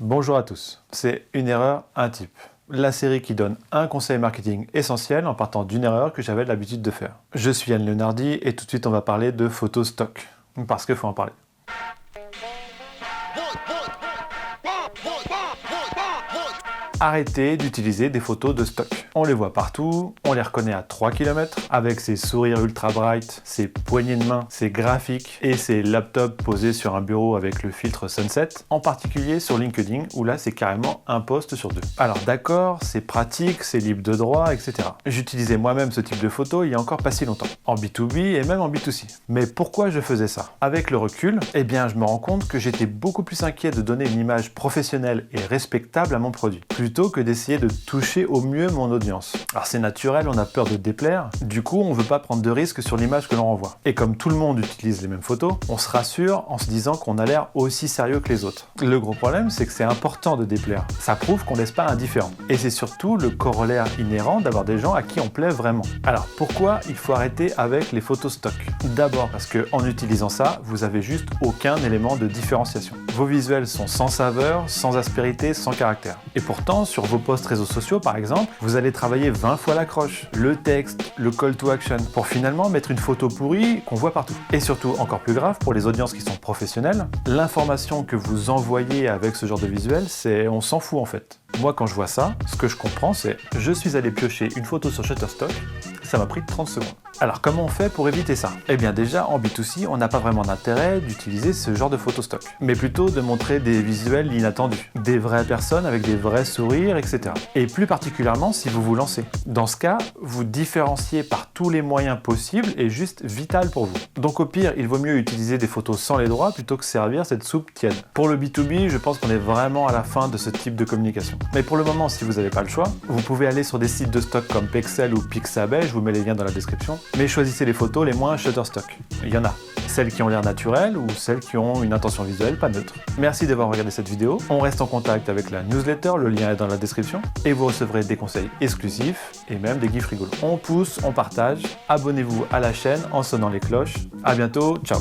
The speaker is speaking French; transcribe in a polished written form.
Bonjour à tous, c'est Une erreur, un type. La série qui donne un conseil marketing essentiel en partant d'une erreur que j'avais l'habitude de faire. Je suis Yann Leonardi et tout de suite on va parler de photos stock, parce qu'il faut en parler. Arrêtez d'utiliser des photos de stock. On les voit partout, on les reconnaît à 3 km, avec ses sourires ultra bright, ses poignées de main, ses graphiques et ses laptops posés sur un bureau avec le filtre Sunset, en particulier sur LinkedIn où là c'est carrément un post sur deux. Alors d'accord, c'est pratique, c'est libre de droit, etc. J'utilisais moi-même ce type de photo il y a encore pas si longtemps, en B2B et même en B2C. Mais pourquoi je faisais ça? Avec le recul, eh bien je me rends compte que j'étais beaucoup plus inquiet de donner une image professionnelle et respectable à mon produit, plutôt que d'essayer de toucher au mieux mon audience. Alors c'est naturel, on a peur de déplaire, du coup on veut pas prendre de risques sur l'image que l'on renvoie. Et comme tout le monde utilise les mêmes photos, on se rassure en se disant qu'on a l'air aussi sérieux que les autres. Le gros problème, c'est que c'est important de déplaire. Ça prouve qu'on laisse pas indifférent. Et c'est surtout le corollaire inhérent d'avoir des gens à qui on plaît vraiment. Alors pourquoi il faut arrêter avec les photos stock? D'abord parce que en utilisant ça, vous avez juste aucun élément de différenciation. Vos visuels sont sans saveur, sans aspérité, sans caractère. Et pourtant, sur vos posts réseaux sociaux par exemple, vous allez travailler 20 fois l'accroche, le texte, le call to action, pour finalement mettre une photo pourrie qu'on voit partout. Et surtout, encore plus grave, pour les audiences qui sont professionnelles, l'information que vous envoyez avec ce genre de visuel, c'est on s'en fout en fait. Moi quand je vois ça, ce que je comprends c'est, je suis allé piocher une photo sur Shutterstock, ça m'a pris 30 secondes. Alors comment on fait pour éviter ça? Eh bien déjà en B2C, on n'a pas vraiment d'intérêt d'utiliser ce genre de photo stock, mais plutôt de montrer des visuels inattendus, des vraies personnes avec des vrais sourires, etc. Et plus particulièrement si vous vous lancez. Dans ce cas, vous différencier par tous les moyens possibles est juste vital pour vous. Donc au pire, il vaut mieux utiliser des photos sans les droits plutôt que servir cette soupe tiède. Pour le B2B, je pense qu'on est vraiment à la fin de ce type de communication. Mais pour le moment, si vous n'avez pas le choix, vous pouvez aller sur des sites de stock comme Pexel ou Pixabay, je vous mets les liens dans la description, mais choisissez les photos les moins Shutterstock. Il y en a. Celles qui ont l'air naturelles ou celles qui ont une intention visuelle pas neutre. Merci d'avoir regardé cette vidéo. On reste en contact avec la newsletter, le lien est dans la description, et vous recevrez des conseils exclusifs et même des gifs rigolos. On pousse, on partage, abonnez-vous à la chaîne en sonnant les cloches. À bientôt, ciao.